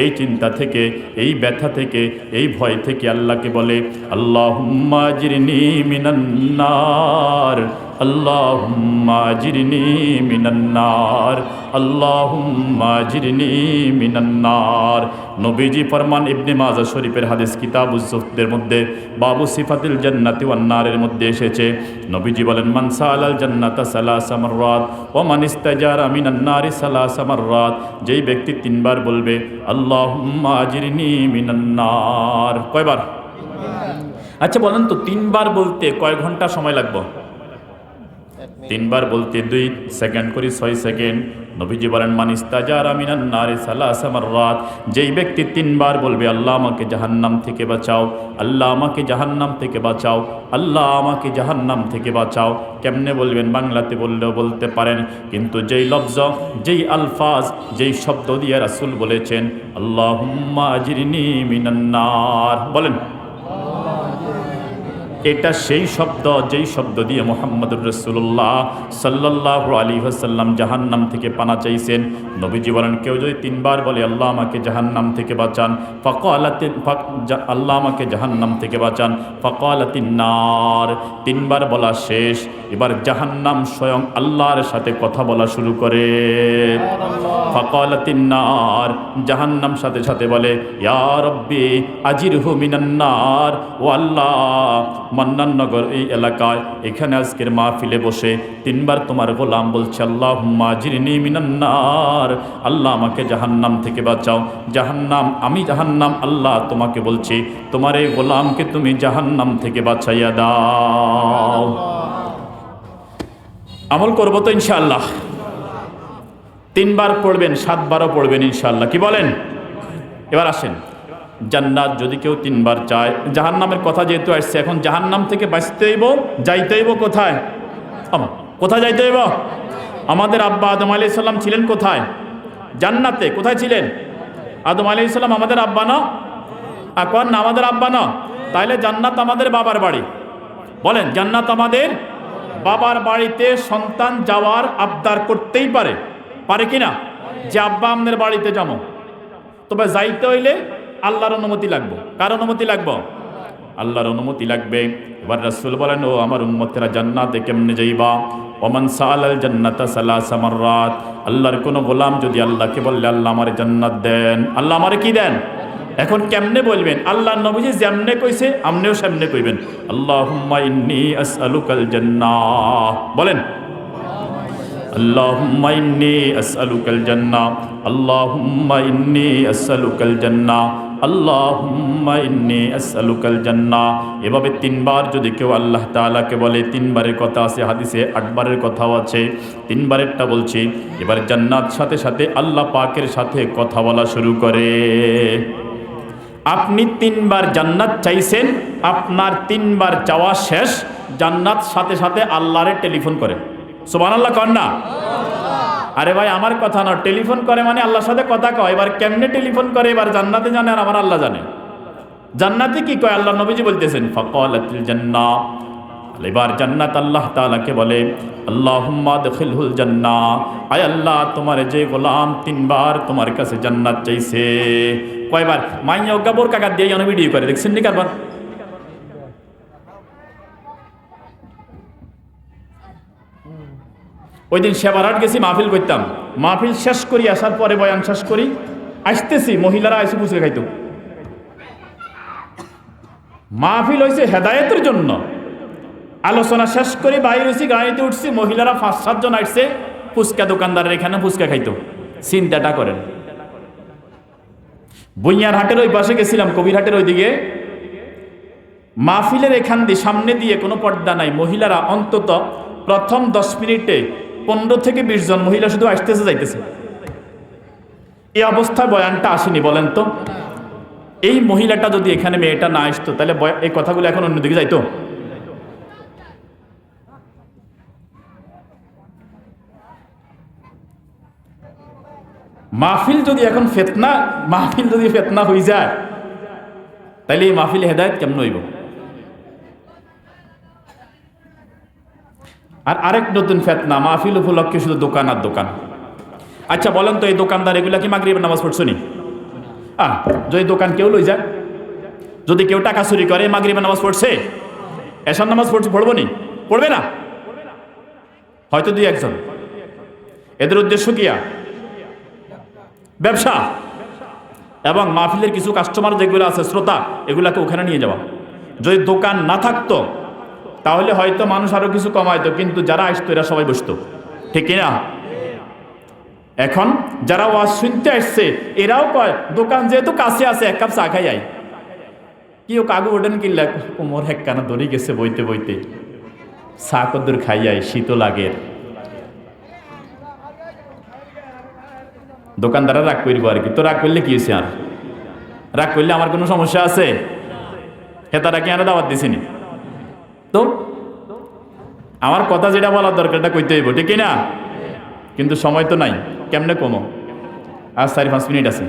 A: এই চিন্তা থেকে, এই ব্যথা থেকে, এই ভয় থেকে আল্লাহকে বলে, আল্লাহুম্মা আজরিনি মিনান নার, আল্লাহুম্মা আজরিনি মিনান নার, আল্লাহুম্মা আজরিনি মিনান নার। নবীজি ফরমান, ইবনে মাজাহ শরীফের হাদিস কিতাবুজ যুহদের মধ্যে বাবু সিফাতিল জান্নাতি ওয়ান নারের মধ্যে এসেছে, নবীজি বলেন, মান সালাল জান্নাতা সালাসা মাররাত ওয়া মান ইস্তাজারা মিনান নারি সালাসা মাররাত। যেই ব্যক্তি 3 বার বলবে আল্লাহুম্মা আজরিনি মিনান নার। কয়বার? আচ্ছা বলেন তো, 3 বার বলতে কয় ঘন্টা সময় লাগবে? 3 বার বলতে 2 সেকেন্ড করে 6 সেকেন্ড। নবীজি বলেন, মান ইস্তাজারা মিনান নারি সালাসা মাররাত। যেই ব্যক্তি 3 বার বলবে, আল্লাহ আমাকে জাহান্নাম থেকে বাঁচাও, আল্লাহ আমাকে জাহান্নাম থেকে বাঁচাও, আল্লাহ আমাকে জাহান্নাম থেকে বাঁচাও। কেমনে বলবেন? বাংলাতে বললেও বলতে পারেন, কিন্তু যেই লফজ, যেই আলফাজ, যেই শব্দ দিয়ে রাসূল বলেছেন, আল্লাহুম্মা আজরিনি মিনান নার, বলেন, এটা সেই শব্দ, যেই শব্দ দিয়ে মুহাম্মদুর রাসূলুল্লাহ সাল্লাল্লাহু আলাইহি ওয়াসাল্লাম জাহান্নাম থেকে পানা চাইছেন। নবীজি বলেন, কেউ যদি 3 বার বলে, আল্লাহ আমাকে জাহান্নাম থেকে বাঁচান, আল্লাহ আমাকে জাহান্নাম থেকে বাঁচান, ফাকালাতিন নার, 3 বার বলা শেষ, এবার জাহান্নাম স্বয়ং আল্লাহর সাথে কথা বলা শুরু করে। ফাকালাতিন নার, জাহান্নাম সাথে সাথে বলে, ইয়া রব্বি আজিরহু মিনান নার। ও আল্লাহ, মান্নাননগর এই এলাকায়, এখানে আজকের মাহফিলে বসে 3 বার তোমার গোলাম বলছে, আল্লাহুম্মা আজরিনি মিনান নার, আল্লাহ আমাকে জাহান্নাম থেকে বাঁচাও। জাহান্নাম, আমি জাহান্নাম, আল্লাহ তোমাকে বলছি, তোমার এই গোলামকে তুমি জাহান্নাম থেকে বাঁচাইয়া দাও। আমল করব তো ইনশাআল্লাহ। 3 বার পড়বেন, 7 বারও পড়বেন ইনশাআল্লাহ। কি বলেন? এবার আসেন, জান্নাত যদি কেউ 3 বার চায়, জাহান্নামের কথা যেহেতু আসছে, এখন জাহান্নাম থেকে বাঁচতে হইব, যাইতে হইব কোথায়? কোথায় যাইতে হইব? আমাদের আব্বা আদম আলাইহিস সালাম ছিলেন কোথায়? জান্নাতে। কোথায় ছিলেন? আদম আলাইহিস সালাম আমাদের আব্বা না? এখন না আমাদের আব্বা না, তাইলে জান্নাত আমাদের বাবার বাড়ি। বলেন, জান্নাত আমাদের বাবার বাড়িতে সন্তান যাওয়ার আবদার করতেই পারে, পারে কিনা? যে আব্বা আমাদের বাড়িতে যাবো, তবে যাইতে হইলে আল্লাহর অনুমতি লাগবে। কার অনুমতি লাগবে? আল্লাহর অনুমতি লাগবে। এবার রাসূল বলেন, ও আমার উম্মতেরা, জান্নাতে কেমনে যাইবা? ওমান সাআলাল জান্নাতা সালাসা মাররাত। আল্লাহর কোন গোলাম যদি আল্লাহকে বললে, আল্লাহ আমারে জান্নাত দেন, আল্লাহ আমারে কি দেন? এখন কেমনে বলবেন? আল্লাহর নবীজি যেমনে কইছে আমনেও সেমনে কইবেন, আল্লাহুম্মা ইন্নী আসআলুকাল জান্নাহ। বলেন, আল্লাহুম্মা ইন্নী আসআলুকাল জান্নাহ, আল্লাহুম্মা ইন্নী আসআলুকাল জান্নাহ, আল্লাহুম্মা ইন্নী আসআলুকাল জান্নাহ। এভাবে 3 বার যদি কেউ আল্লাহ তাআলাকে বলে, 3 বারের কথা আছে হাদিসে, 8 বারের কথাও আছে, 3 বারেরটা বলছি। এবার জান্নাত সাথে সাথে আল্লাহ পাকের সাথে কথা বলা শুরু করে। আপনি 3 বার জান্নাত চাইছেন, আপনার 3 বার চাওয়া শেষ, জান্নাত সাথে সাথে আল্লাহরে টেলিফোন করে। সুবহানাল্লাহ কন না? আরে ভাই, আমার কথা না, টেলিফোন করে মানে আল্লাহর সাথে কথা কয়। এবার কেমনে টেলিফোন করে? এবার জান্নাতে জানে আর আমার আল্লাহ জানে। জান্নাতে কি কয়? আল্লাহ নবীজি বলতেছেন, ফাকালাতিল জান্নাহ। এবার জান্নাত আল্লাহ তাআলাকে বলে, আল্লাহুম্মা আদখিলহুল জান্নাহ। আয় আল্লাহ, তোমার যে গোলাম 3 বার তোমার কাছে জান্নাত চাইছে, কয়বার? মাইয়া গাবর কাকা দিয়ে অনেক ভিডিও করে, দেখছেন নি কারবার? ওই দিন সেবারহাট গেছি, মাহফিল করতাম। মাহফিল শেষ করি, আসার পরে বয়ান শেষ করি, আসতেছি, মহিলারা এসে ফুচকা খাইতো। মাহফিল হয়েছে হেদায়েতের জন্য। আলোচনা শেষ করি, বাইরে হয়েছি, গাড়িতে উঠছি, মহিলারা 5-7 জন আসছে, ফুচকা দোকানদারের এখানে ফুচকা খাইতো। চিন্তাটা করেন। বইয়ার হাটের ওই পাশে গেছিলাম, কবিরহাটের ওইদিকে। মাহফিলের এখান দিয়ে সামনে দিয়ে কোনো পর্দা নাই, মহিলারা অন্তত প্রথম 10 মিনিটে 15 থেকে 20 জন মহিলা শুধু আসতেছে যাইতেছে। এই অবস্থায় বয়ানটা আসেনি, বলেন তো? এই মহিলাটা যদি এখানে, মেয়েটা না আসতো, তাহলে এই কথাগুলো এখন অন্যদিকে যাইতো? মাহফিল যদি এখন ফিতনা, মাহফিল যদি ফিতনা হয়ে যায়, তাহলে এই মাহফিল হেদায়েত কেমন হইব? আর আরেক নতুন ফিতনা, মাহফিল উপলক্ষে শুধু দোকান আর দোকান। আচ্ছা বলেন তো, এই দোকানদার এগুলা কি মাগরিবের নামাজ পড়ছো নি? যদি দোকান কেউ লই যায়, যদি কেউ টাকা চুরি করে, মাগরিবের নামাজ পড়ছে? এশার নামাজ পড়ছে? পড়বো নি? পড়বে না? হয়তো 2-1 জন। এদের উদ্দেশ্য কিয়া? ব্যবসা এবং মাহফিলের কিছু কাস্টমার যেগুলো আছে, শ্রোতা, এগুলাকে ওখানে নিয়ে যাওয়া। যদি দোকান না থাকতো তাহলে হয়তো মানুষ আরো কিছু কমাইতো, কিন্তু যারা আসতো এরা সবাই বসতো, ঠিক কিনা? এখন যারা ওয়াজ শুনতে আসছে এরাও কয়, দোকান যেহেতু কাছে আছে, 1 কাপ চা খাই আই। কেউ কাগু ওঠেন কিনলে, কোমর একখানা দড়ি গেছে বইতে বইতে, চা কদ্দুর খাই আই, শীত লাগের। দোকানদাররা রাগ করবো আর কি। তো রাগ করলে কি হয়েছে? আর রাগ করলে আমার কোনো সমস্যা আছে? হেতারা কি আরো দাওয়াত দিছিনি? তো আমার কথা যেটা বলার দরকার এটা কইতে হইব, ঠিক না? কিন্তু সময় তো নাই, কেমনে কমো? আর 4-5 মিনিট আছে।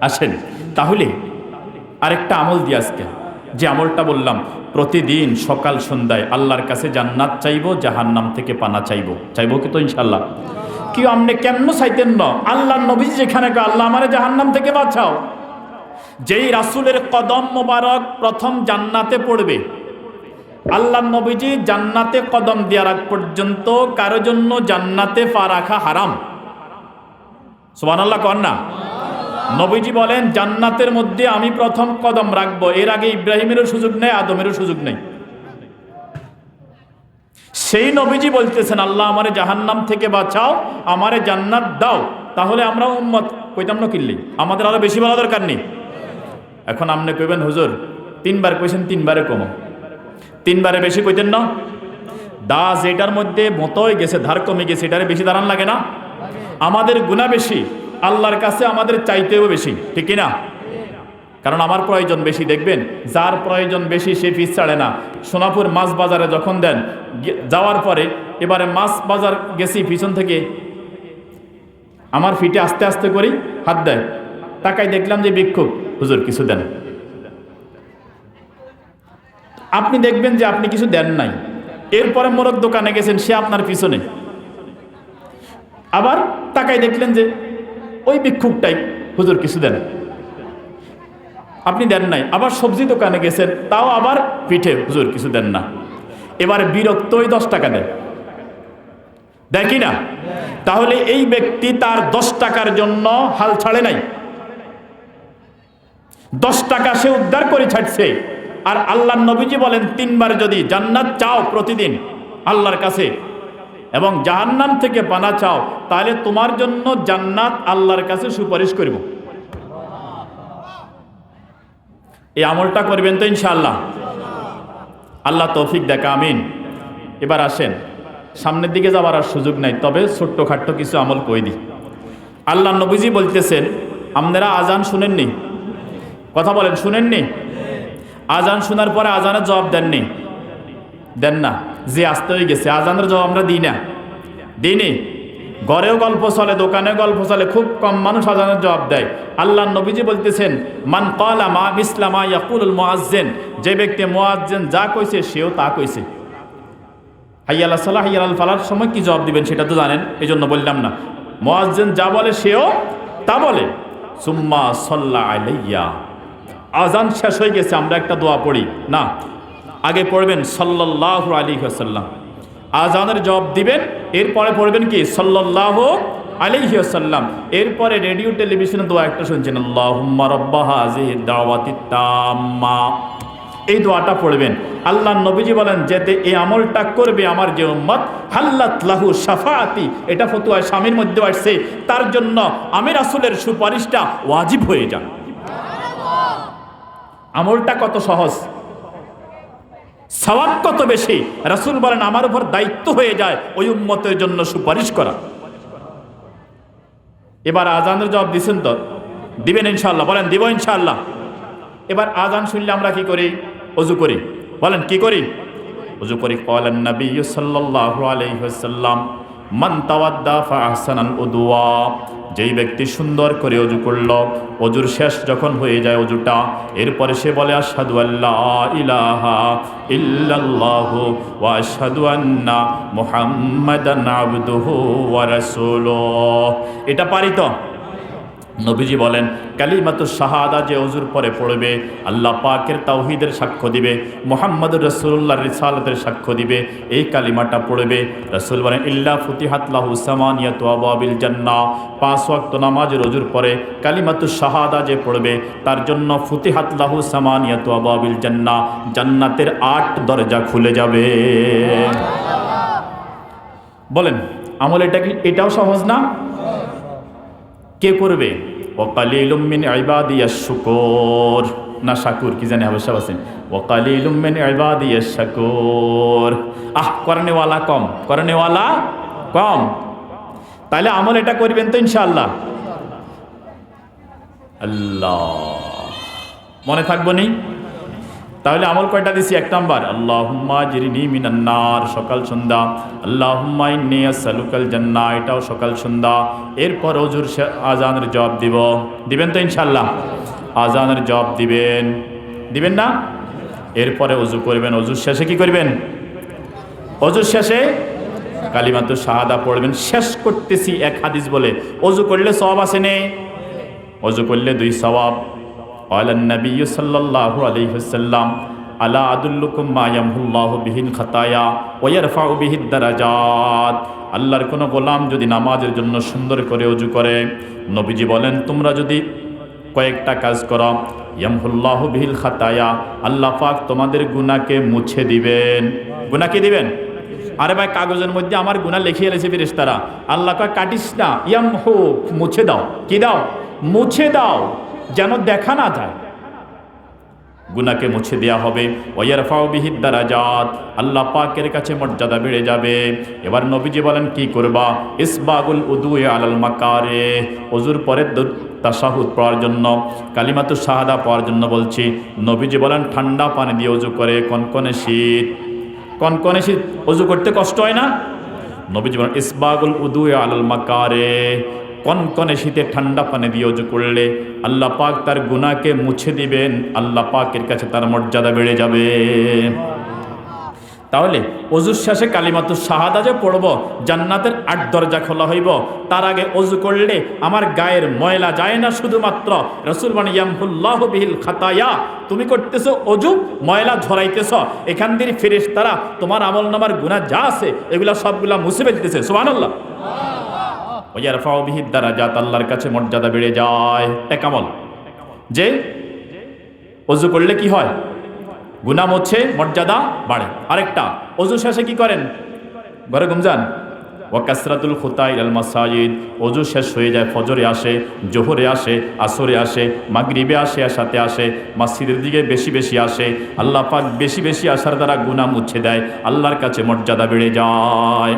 A: আসেন তাহলে আরেকটা আমল দিয়ে আজকে, যে আমলটা বললাম, প্রতিদিন সকাল সন্ধ্যায় আল্লাহর কাছে জান্নাত চাইবো, জাহান্নাম থেকে পানা চাইবো। চাইবো কি? তো ইনশাল্লাহ। কি আমনে কেমন চাইতেন না? আল্লাহর নবী যেখানে কয়, আল্লাহ আমারে জাহান্নাম থেকে বাঁচাও, যেই রাসূলের কদম মোবারক প্রথম জান্নাতে পড়বে, আল্লাহর নবীজি জান্নাতে কদম দেওয়ার আগ পর্যন্ত কারো জন্য জান্নাতে পা রাখা হারাম। সুবহানাল্লাহ কন না? নবীজি বলেন, জান্নাতের মধ্যে আমি প্রথম কদম রাখবো, এর আগে ইব্রাহিমেরও সুযোগ নেই, আদমেরও সুযোগ নেই। সেই নবীজি বলতেছেন, আল্লাহ আমারে জাহান্নাম থেকে বাঁচাও, আমারে জান্নাত দাও। তাহলে আমরা উম্মত কইতাম না কিনলি, আমাদের আরো বেশি বলা দরকার নেই। এখন আপনি কইবেন, হুজুর 3 বার কইছেন, 3 বারে কমো, 3 বারে বেশি কইতেন না? দা যেটার মধ্যে মতোই গেছে, ধার কমে গেছে, এটারে বেশি দাঁড়ান লাগে না? আমাদের গুনাহ বেশি, আল্লাহর কাছে আমাদের চাইতেও বেশি, ঠিক না? কারণ আমার প্রয়োজন বেশি। দেখবেন যার প্রয়োজন বেশি সে পিছ ছাড়ে না। সোনাপুর মাছ বাজারে যখন দেন, যাওয়ার পরে এবারে মাছ বাজার গেছি, পিছন থেকে আমার ফিটে আস্তে আস্তে করি হাত দেয়, তাকাই দেখলাম যে ভিক্ষুক, হুজুর কিছু দেন। আপনি দেখবেন যে আপনি কিছু দেন নাই, এরপরে মোরগ দোকানে গেছেন, সে আপনার পিছনে, আবার তাকাই দেখলেন যে ওই ভিক্ষুকটাই, হুজুর কিছু দেন, আপনি দেন নাই। আবার সবজি দোকানে গেছেন, তাও আবার পিঠে, হুজুর কিছু দেন না। এবার বিরক্ত, ওই 10 টাকা দেয়, দেখি না? তাহলে এই ব্যক্তি তার 10 টাকার জন্য হাল ছাড়ে নাই, 10 টাকা সে উদ্ধার করে ছাড়ছে। আর আল্লাহর নবীজি বলেন 3 বার যদি জান্নাত চাও প্রতিদিন আল্লাহর কাছে এবং জাহান্নাম থেকে পানা চাও, তাহলে তোমার জন্য জান্নাত আল্লাহর কাছে সুপারিশ করব। এই আমলটা করবেন তো ইনশাআল্লাহ? আল্লাহ তৌফিক দেখা, আমিন। এবার আসেন, সামনের দিকে যাওয়ার আর সুযোগ নাই, তবে ছোট্ট খাট্ট কিছু আমল কই দিই। আল্লাহ নবীজি বলতেছেন, আপনারা আজান শুনেননি? কথা বলেন, শুনেননি? আজান শোনার পরে আজানের জবাব দেননি? দেন না। যে আসতে হয়ে গেছে, আজানের জবাব আমরা দিই না, দিইনি। ঘরেও গল্প চলে, দোকানে গল্প চলে, খুব কম মানুষ আজানের জবাব দেয়। আল্লাহ নবীজি বলতেছেন, মান ক্বালা মা মিসলা মা ইয়াকুলুল মুআজ্জিন, যে ব্যক্তি মুআজ্জিন যা কইছে সেও তা কইছে। হাইয়া আলাস সালাহ হাইয়া আলাল ফালাহর সময় কি জবাব দিবেন সেটা তো জানেন, এই জন্য বললাম না। মুআজ্জিন যা বলে সেও তা বলে। সুম্মা সাল্লা আলাইয়া, আজান শেষ হয়ে গেছে, আমরা একটা দোয়া পড়ি না, আগে পড়বেন সাল্লাল্লাহু আলাইহি ওয়াসাল্লাম, আজানের জবাব দিবেন, এরপরে পড়বেন কি সাল্লাল্লাহু আলাইহি ওয়াসাল্লাম। এরপরে রেডিও টেলিভিশনে দোয়া একটা শুনছেন, আল্লাহুম্মা রাব্বা হাযিহিদ দাওয়াতিত তাম্মা, এই দোয়াটা পড়বেন। আল্লাহ নবীজি বলেন, যেতে এই আমলটা করবে আমার যে উম্মত, হাল্লাত লাহু শাফাআতি, এটা ফতোয়া স্বামীর মধ্যে আসছে, তার জন্য আমি রাসূলের সুপারিশটা ওয়াজিব হয়ে যায়। আমলটা কত সহজ, সওয়াব কত বেশি। রাসূল বলেন আমার উপর দায়িত্ব হয়ে যায় ওই উম্মতের জন্য সুপারিশ করা। এবার আজানের জবাব দিছেন তো? দিবেন ইনশাআল্লাহ? বলেন দিব ইনশাআল্লাহ। এবার আজান শুনলে আমরা কি করি? ওযু করি। বলেন কি করি? ওযু করি। ক্বালান নবী সাল্লাল্লাহু আলাইহি ওয়াসাল্লাম, মান তাওয়াদ্দা ফাহসানাল উদুয়া, যেই ব্যক্তি সুন্দর করে ওযু করল, ওযুর শেষ যখন হয়ে যায় ওযুটা, এরপরে সে বলে আশহাদু আল্লা ইলাহা ইল্লাল্লাহু ওয়া আশহাদু আন্না মুহাম্মাদান আবদুহু ওয়া রাসূলুহু। এটা পারি তো? নবীজি বলেন কালিমাতুশ শাহাদা যে ওযুর পরে পড়বে, আল্লাহ পাকের তাওহীদের সাক্ষ্য দিবে, মুহাম্মদুর রাসূলুল্লাহর রিসালাতের সাক্ষ্য দিবে, এই কালিমাটা পড়বে। রাসূল বলেন ইল্লা ফুতিহাত লাহু সামানিয়াতু আবওয়াবিল জান্নাহ, 5 ওয়াক্ত নামাজের ওযুর পরে কালিমাতুশ শাহাদা যে পড়বে, তার জন্য ফুতিহাত লাহু সামানিয়াতু আবওয়াবিল জান্নাহ, জান্নাতের 8 দরজা খুলে যাবে। বলেন আমল এটা কি? এটাও সহজ না? কে করবে? ওয়াকালিলুম মিন ইবাদিয়াশ শুকুর, না শাকুর কি জানি অবশ্য আছে, ওয়াকালিলুম মিন ইবাদিয়াশ শাকুর। করেনেওয়ালা কম, করেনেওয়ালা কম। তাহলে আমল এটা করবেন তো ইনশাআল্লাহ? আল্লাহ, মনে থাকবো নি? তাহলে আমল কয়টা দিছি? 1 নাম্বার আল্লাহুম্মা জিরনি মিনান নার, সকাল সন্ধ্যা। আল্লাহুম্মা ইন্নী আসআলুকাল জান্নাহ, এটাও সকাল সন্ধ্যা। এরপর ওযুর আজানের জবাব দিব। দিবেন তো ইনশাআল্লাহ? আজানের জবাব দিবেন, দিবেন না? এরপরে ওযু করবেন। ওযুর শেষে কি করবেন? ওযুর শেষে কালিমাতুশ শাহাদা পড়বেন। শেষ করতেছি, এক হাদিস বলে ওযু করলে সওয়াব আছে নে? ওযু করলে 2 সওয়াব। ক্বালান নবী সাল্লাল্লাহু আলাইহি ওয়াসাল্লাম, আলা আদুল্লুকুম মা ইয়ামহুল্লাহু বিহিল খাতায়া ওয়া ইয়ারফাউ বিহিদ দারাজাত। আল্লাহর কোন গোলাম যদি নামাজের জন্য সুন্দর করে ওযু করে, নবীজি বলেন তোমরা যদি কয়েকটা কাজ করো, ইয়ামহুল্লাহু বিহিল খাতায়া, আল্লাহ পাক তোমাদের গুনাহকে মুছে দিবেন। গুনাহ কি দিবেন? আরে ভাই, কাগজের মধ্যে আমার গুনাহ লিখিয়ে রেখেছে ফেরেশতারা, আল্লাহ কয় কাটিস না, ইয়ামহু, মুছে দাও। কি দাও? মুছে দাও, যেন দেখা না যায়। গুনাহকে মুছে দেয়া হবে। ওয়ারফাউ বিহি দারাজাত, আল্লাহ পাকের কাছে মর্যাদা বেড়ে যাবে। এবার নবীজি বলেন কি করবা? ইসবাগুল উদুয়ে আলাল মাকারে, ওযুর পরে তাশাহুদ পড়ার জন্য, কালিমাতু শাহাদা পড়ার জন্য বলছি। নবীজি বলেন ঠান্ডা পানি দিয়ে ওযু করে, কনকনে শীত, কনকনে শীত ওযু করতে কষ্ট হয় না? নবীজি বলেন ইসবাগুল উদুয়ে আলাল মাকারে, কনকনে শীতে ঠান্ডা পানি দিয়ে ওযু করলে আল্লাহ পাক তার গুনাহকে মুছে দিবেন, আল্লাহ পাকের কাছে তার মর্যাদা বেড়ে যাবে। তাহলে ওযুর শেষে কালিমাতু শাহাদা যে পড়ব, জান্নাতের 8 দরজা খোলা হইব। তার আগে ওযু করলে আমার গায়ের ময়লা যায় না, শুধুমাত্র রাসূল বলেন ইয়ামহুল্লাহু বিহিল খাতায়া, তুমি করতেছো ওযু, ময়লা ঝরাইতেছ, এখান দিয়ে ফেরেশতারা তোমার আমলনামার গুনাহ যা আছে এগুলা সবগুলা মুছে ফেলতেছে। সুবহানাল্লাহ। ওয়ারফাউ বিহি দারাজাত, আল্লাহর কাছে মর্যাদা বেড়ে যায়। এক আমল যে ওযু করলে কি হয়? গুনাহ মুছে, মর্যাদা বাড়ে। আরেকটা, ওযু শেষে কি করেন? ঘরে ঘুম যান। ওয়া কাসরাতুল খুতা ইলাল মাসাজিদ, ওযু শেষ হয়ে যায়, ফজরে আসে, জোহরে আসে, আসরে আসে, মাগরিবে আসে, এশাতে আসে, মসজিদের দিকে বেশি বেশি আসে। আল্লাহ পাক বেশি বেশি আসার দ্বারা গুনাহ মুছে দেয়, আল্লাহর কাছে মর্যাদা বেড়ে যায়।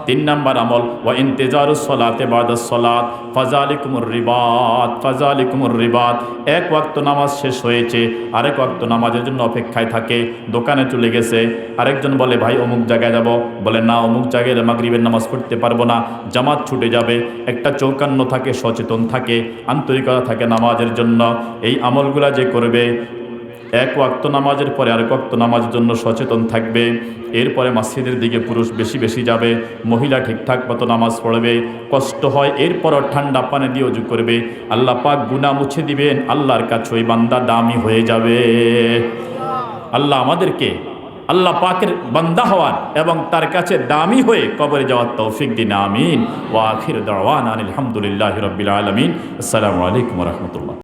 A: 3 নাম্বার আমল ওয়া ইন্তিজারুস সালাতে বাদাস সালাত ফাযালিকুমুর রিবাত, ফাযালিকুমুর রিবাত। এক ওয়াক্ত নামাজ শেষ হয়েছে, আরেক ওয়াক্ত নামাজের জন্য অপেক্ষায় থাকে। দোকানে চলে গেছে, আরেকজন বলে ভাই অমুক জায়গায় যাব, বলে না অমুক জায়গায় মাগরিবের নামাজ পড়তে পারবো না, জামাত ছুটে যাবে। একটা চৌকান্ন থাকে, সচেতন থাকে, আন্তরিকতা থাকে নামাজের জন্য। এই আমলগুলা যে করবে, এক ওয়াক্ত নামাজের পরে আরেক ওয়াক্ত নামাজের জন্য সচেতন থাকবে, এরপরে মসজিদের দিকে পুরুষ বেশি বেশি যাবে, মহিলা ঠিকঠাক মতো নামাজ পড়বে, কষ্ট হয় এরপরও ঠান্ডা পানি দিয়ে ওযু করবে, আল্লাহ পাক গুনাহ মুছে দিবেন, আল্লাহর কাছে ওই বান্দা দামি হয়ে যাবে। আল্লাহ আমাদেরকে আল্লাহ পাকের বান্দা হওয়ার এবং তার কাছে দামি হয়ে কবরে যাওয়ার তৌফিক দিন, আমিন। ওয়া আখিরু দাওয়ানা আলহামদুলিল্লাহি রাব্বিল আলামিন। আসসালামু আলাইকুম ওয়া রাহমাতুল্লাহ।